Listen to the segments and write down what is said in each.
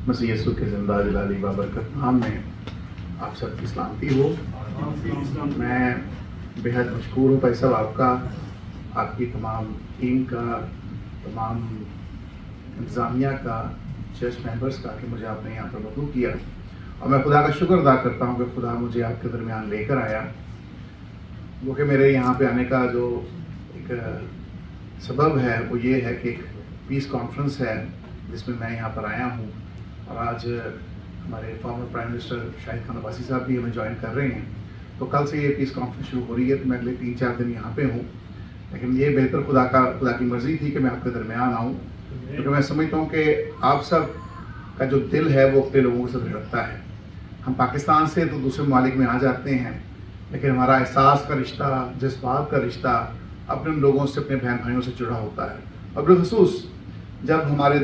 مسیح یسوع کے زندہ جلالی بابرکت نام میں آپ سب کی سلامتی ہو۔ میں بہت مشکور ہوں بھائی صاحب آپ کا، آپ کی تمام ٹیم کا، تمام انتظامیہ کا، چرچ ممبرس کا کہ مجھے آپ نے یہاں پر مدعو کیا، اور میں خدا کا شکر ادا کرتا ہوں کہ خدا مجھے آپ کے درمیان لے کر آیا۔ وہ کہ میرے یہاں پہ آنے کا جو ایک سبب ہے وہ یہ ہے کہ ایک پیس کانفرنس ہے جس میں یہاں پر آیا ہوں، اور آج ہمارے فارمر پرائم منسٹر شاہد خان عباسی صاحب بھی ہمیں جوائن کر رہے ہیں، تو کل سے یہ پیس کانفرنس شروع ہو رہی ہے، تو میں اگلے 3-4 دن یہاں پہ ہوں، لیکن یہ بہتر خدا کی مرضی تھی کہ میں آپ کے درمیان آؤں، کیونکہ میں سمجھتا ہوں کہ آپ سب کا جو دل ہے وہ اپنے لوگوں کے ساتھ رکھتا ہے۔ ہم پاکستان سے تو دوسرے ممالک میں آ جاتے ہیں، لیکن ہمارا احساس کا رشتہ، جذبات کا رشتہ اپنے لوگوں سے، اپنے بہن بھائیوں سے جڑا ہوتا ہے، اور بالخصوص جب ہمارے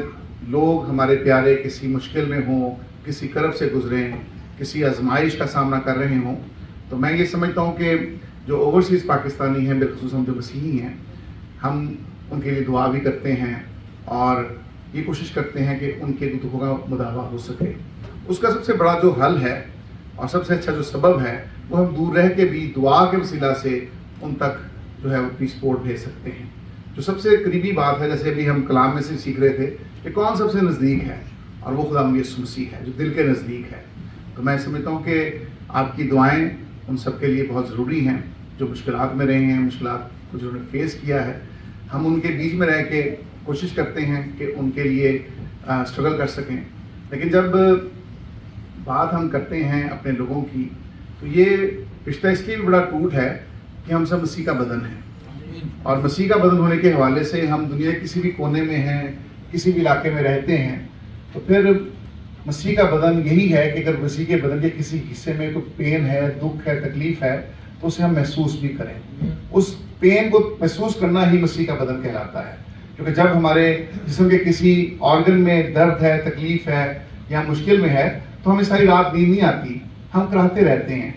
لوگ، ہمارے پیارے کسی مشکل میں ہوں، کسی کرب سے گزریں، کسی آزمائش کا سامنا کر رہے ہوں، تو میں یہ سمجھتا ہوں کہ جو اوورسیز پاکستانی ہیں، بالخصوص ہم جو مسیحی ہیں، ہم ان کے لیے دعا بھی کرتے ہیں اور یہ کوشش کرتے ہیں کہ ان کے دکھوں کا مداوع ہو سکے۔ اس کا سب سے بڑا جو حل ہے اور سب سے اچھا جو سبب ہے وہ ہم دور رہ کے بھی دعا کے وسیلہ سے ان تک جو ہے اپنی سپورٹ بھیج سکتے ہیں۔ جو سب سے قریبی بات ہے، جیسے ابھی ہم کلام میں سے سیکھ رہے تھے کہ کون سب سے نزدیک ہے، اور وہ خدا یسوع مسیح ہے جو دل کے نزدیک ہے۔ تو میں سمجھتا ہوں کہ آپ کی دعائیں ان سب کے لیے بہت ضروری ہیں، جو مشکلات میں رہے ہیں، مشکلات کو جنہوں نے فیس کیا ہے، ہم ان کے بیچ میں رہ کے کوشش کرتے ہیں کہ ان کے لیے اسٹرگل کر سکیں۔ لیکن جب بات ہم کرتے ہیں اپنے لوگوں کی، تو یہ رشتہ اس لیے بھی بڑا ٹوٹ ہے کہ ہم سب مسیح کا بدن ہیں، اور مسیح کا بدن ہونے کے حوالے سے ہم دنیا کے کسی بھی کونے میں ہیں، کسی بھی علاقے میں رہتے ہیں، تو پھر مسیح کا بدن یہی ہے کہ اگر مسیح کے بدن کے کسی حصے میں کوئی پین ہے، دکھ ہے، تکلیف ہے، تو اسے ہم محسوس بھی کریں۔ اس پین کو محسوس کرنا ہی مسیح کا بدن کہلاتا ہے، کیونکہ جب ہمارے جسم کے کسی آرگن میں درد ہے، تکلیف ہے یا مشکل میں ہے، تو ہمیں ساری رات نیند نہیں آتی، ہم کراہتے رہتے ہیں،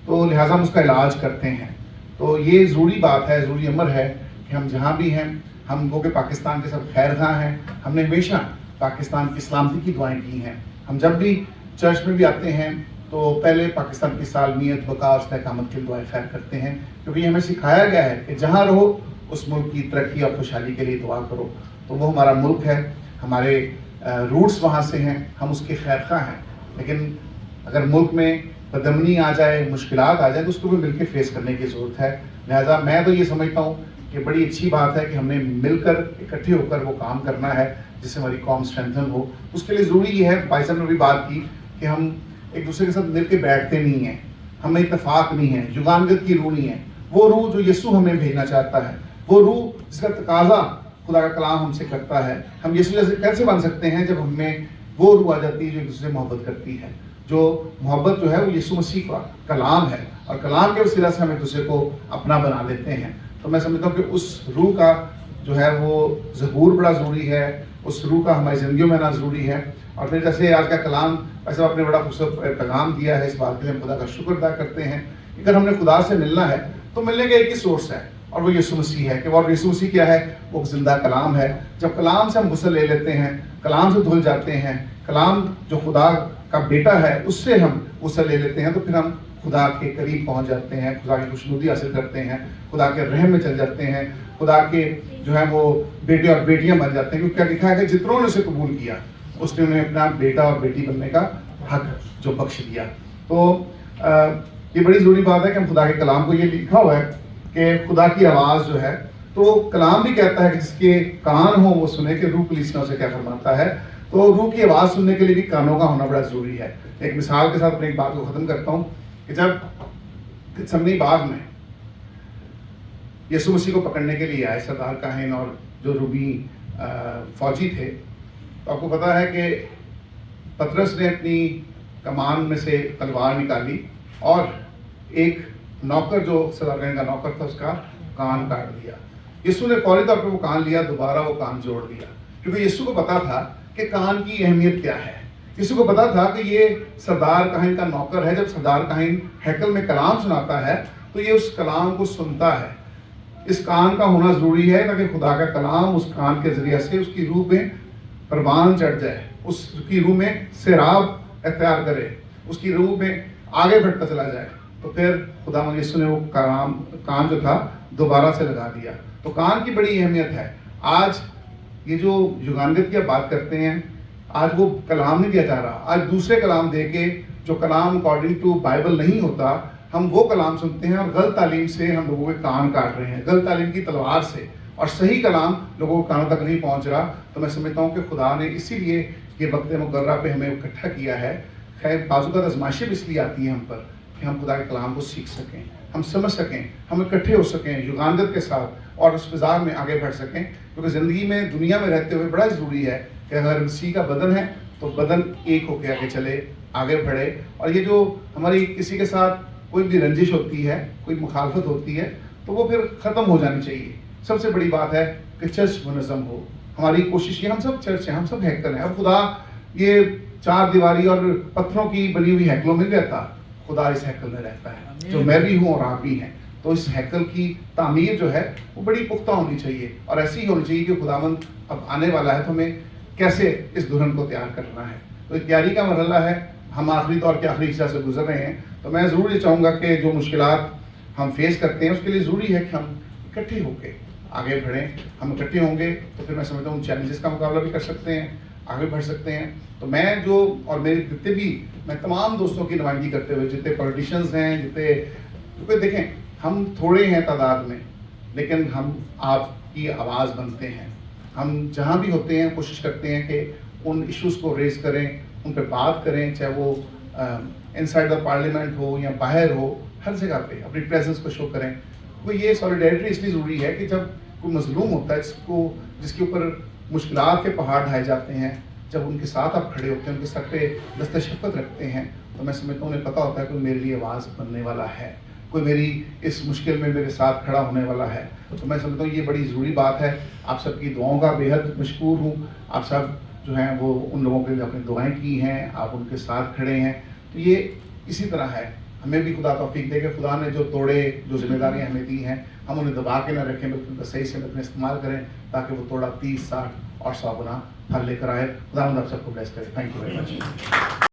تو لہٰذا ہم اس کا علاج کرتے ہیں۔ تو یہ ضروری بات ہے، ضروری امر ہے کہ ہم جہاں بھی ہیں، ہم وہ کہ پاکستان کے سب خیر خواہ ہیں، ہم نے ہمیشہ پاکستان کی سلامتی کی دعائیں کی ہیں۔ ہم جب بھی چرچ میں بھی آتے ہیں تو پہلے پاکستان کی سالمیت، بقا اور استحکامت کی دعائیں خیر کرتے ہیں، کیونکہ یہ ہمیں سکھایا گیا ہے کہ جہاں رہو اس ملک کی ترقی اور خوشحالی کے لیے دعا کرو۔ تو وہ ہمارا ملک ہے، ہمارے روٹس وہاں سے ہیں، ہم اس کے خیر خواہ ہیں، لیکن اگر ملک میں بدامنی آ جائے، مشکلات آ جائے، تو اس کو بھی مل کے فیس کرنے کی ضرورت ہے۔ لہٰذا میں تو یہ سمجھتا ہوں کہ بڑی اچھی بات ہے کہ ہم نے مل کر اکٹھے ہو کر وہ کام کرنا ہے جس سے ہماری قوم اسٹرینتھن ہو۔ اس کے لیے ضروری یہ ہے، بھائی صاحب نے بھی بات کی، کہ ہم ایک دوسرے کے ساتھ مل کے بیٹھتے نہیں ہیں، ہمیں اتفاق نہیں ہے، یگانگت کی روح نہیں ہے، وہ روح جو یسوع ہمیں بھیجنا چاہتا ہے، وہ روح جس کا تقاضا خدا کا کلام ہم سے کرتا ہے۔ ہم یسوع جیسے کیسے بن سکتے ہیں جب ہم میں وہ روح آ جاتی ہے جو ایک دوسرے سے محبت کرتی ہے۔ جو محبت جو ہے وہ یسوع مسیح کا کلام ہے، اور کلام کے وسیلہ سے ہم ایک دوسرے کو اپنا بنا لیتے ہیں۔ تو میں سمجھتا ہوں کہ اس روح کا جو ہے وہ ظہور بڑا ضروری ہے، اس روح کا ہماری زندگیوں میں آنا ضروری ہے۔ اور پھر جیسے آج کا کلام ویسے آپ نے بڑا خوبصورت پیغام دیا ہے، اس بات کے لیے ہم خدا کا شکر ادا کرتے ہیں کہ اگر ہم نے خدا سے ملنا ہے تو ملنے کا ایک ہی سورس ہے، اور وہ یسوع مسیح ہے۔ کہ وہ یسوع مسیح کیا ہے؟ وہ زندہ کلام ہے۔ جب کلام سے ہم غسل لے لیتے ہیں، کلام سے دھل جاتے ہیں، کلام جو خدا کا بیٹا ہے اس سے ہم غسل لے لیتے ہیں، تو پھر ہم خدا کے قریب پہنچ جاتے ہیں، خدا کی خوشنودی حاصل کرتے ہیں، خدا کے رحم میں چل جاتے ہیں، خدا کے جو ہے وہ بیٹے اور بیٹیاں بن جاتے ہیں، کیونکہ کیا لکھا ہے کہ جتنوں نے اسے قبول کیا اس نے انہیں اپنا بیٹا اور بیٹی بننے کا حق جو بخش دیا۔ تو یہ بڑی ضروری بات ہے کہ ہم خدا کے کلام کو، یہ لکھا ہوا ہے کہ خدا کی آواز جو ہے، تو کلام بھی کہتا ہے کہ جس کے کان ہوں وہ سنے، کہ روح کلیسیوں سے کیا فرماتا ہے۔ تو روح کی آواز سننے کے لیے بھی کانوں کا ہونا بڑا ضروری ہے۔ ایک مثال کے ساتھ اپنی ایک بات کو ختم کرتا ہوں کہ جب گتسمنی باغ میں یسوع مسیح کو پکڑنے کے لیے آئے سردار کاہن اور جو رومی فوجی تھے، تو آپ کو پتا ہے کہ پطرس نے اپنی کمان میں سے تلوار نکالی اور ایک نوکر جو سردار کاہن کا نوکر تھا اس کا کان کاٹ دیا۔ یسوع نے فوری طور پہ وہ کان لیا، دوبارہ وہ کان جوڑ دیا، کیونکہ یسوع کو پتا تھا کہ کان کی اہمیت کیا ہے۔ یسوع کو پتا تھا کہ یہ سردار کاہن کا نوکر ہے، جب سردار کاہن ہیکل میں کلام سناتا ہے تو یہ اس کلام کو سنتا ہے۔ اس کان کا ہونا ضروری ہے تاکہ خدا کا کلام اس کان کے ذریعے سے اس کی روح میں پروان چڑھ جائے، اس کی روح میں سیراب اختیار کرے, اس کی روح میں آگے بڑھتا چلا جائے, تو پھر خدا یسوع نے وہ کان جو تھا دوبارہ سے لگا دیا. تو کان کی بڑی اہمیت ہے. آج یہ جو یوگاندت کی بات کرتے ہیں, آج وہ کلام نہیں دیا جا رہا, آج دوسرے کلام دے کے جو کلام اکارڈنگ ٹو بائبل نہیں ہوتا, ہم وہ کلام سنتے ہیں اور غلط تعلیم سے ہم لوگوں کے کان کاٹ رہے ہیں, غلط تعلیم کی تلوار سے, اور صحیح کلام لوگوں کے کانوں تک نہیں پہنچ رہا. تو میں سمجھتا ہوں کہ خدا نے اسی لیے یہ وقت مقررہ پہ ہمیں اکٹھا کیا ہے. خیر بعض اوقات آزمائشیں بھی اس لیے آتی ہیں ہم پر کہ ہم خدا کے کلام کو سیکھ سکیں, ہم سمجھ سکیں, ہم اکٹھے ہو سکیں یوگاندت کے ساتھ اور اس فضا میں آگے بڑھ سکیں. کیونکہ زندگی میں دنیا میں رہتے ہوئے بڑا ضروری ہے کہ اگر مسیح کا بدن ہے تو بدن ایک ہو کے آگے چلے, آگے بڑھے. اور یہ جو ہماری کسی کے ساتھ کوئی بھی رنجش ہوتی ہے, کوئی مخالفت ہوتی ہے, تو وہ پھر ختم ہو جانی چاہیے. سب سے بڑی بات ہے کہ چرچ منظم ہو. ہماری کوشش یہ, ہم سب چرچ ہیں, ہم سب ہیکل ہیں. اب خدا یہ چار دیواری اور پتھروں کی بنی ہوئی ہیکلوں میں نہیں رہتا, خدا اس ہیکل میں رہتا ہے جو میں بھی ہوں اور آپ بھی ہیں. تو اس ہیکل کی تعمیر جو ہے وہ بڑی پختہ ہونی چاہیے اور ایسی ہی ہونی چاہیے کہ خداوند اب آنے والا ہے تو ہمیں کیسے اس دلہن کو تیار کرنا ہے. تو ایک تیاری کا مرحلہ ہے. ہم آخری طور کے آخری حصہ سے گزر رہے ہیں. تو میں ضرور یہ چاہوں گا کہ جو مشکلات ہم فیس کرتے ہیں اس کے لیے ضروری ہے کہ ہم اکٹھے ہو کے آگے بڑھیں. ہم اکٹھے ہوں گے تو پھر میں سمجھتا ہوں ان چیلنجز کا مقابلہ بھی کر سکتے ہیں, آگے بڑھ سکتے ہیں. تو میں جو اور میرے جتنے بھی, میں تمام دوستوں کی نمائندگی کرتے ہوئے, جتنے پولیٹیشنز ہیں, کیونکہ دیکھیں ہم تھوڑے ہیں تعداد میں, لیکن ہم آپ کی آواز بنتے ہیں. ہم جہاں بھی ہوتے ہیں کوشش کرتے ہیں کہ ان ایشوز کو ریز کریں, ان پہ بات کریں, چاہے وہ انسائڈ دا پارلیمنٹ ہو یا باہر ہو, ہر جگہ پہ اپنی پریزنس کو شو کریں. تو یہ سولیڈیرٹی اس لیے ضروری ہے کہ جب کوئی مظلوم ہوتا ہے, جس کے اوپر مشکلات کے پہاڑ ڈھائے جاتے ہیں, جب ان کے ساتھ آپ کھڑے ہوتے ہیں, ان کے سر پہ دست شفقت رکھتے ہیں, تو میں سمجھتا ہوں انہیں پتہ ہوتا ہے کہ میرے لیے آواز بننے والا ہے, کوئی میری اس مشکل میں میرے ساتھ کھڑا ہونے والا ہے. تو میں سمجھتا ہوں یہ بڑی ضروری بات ہے. آپ سب کی دعاؤں کا بےحد مشکور ہوں. آپ سب جو ہیں وہ ان لوگوں کے لیے اپنی دعائیں کی ہیں, آپ ان کے ساتھ کھڑے ہیں. تو یہ اسی طرح ہے, ہمیں بھی خدا توفیق دے کہ خدا نے جو توڑے, جو ذمہ داریاں ہمیں دی ہیں, ہم انہیں دبا کے نہ رکھیں بلکہ ان کا صحیح سے میں استعمال کریں تاکہ وہ توڑا 30, 60 اور 100 گنا پھل لے کر آئے. خدا آپ سب کو بلیس کرے. Thank you very much.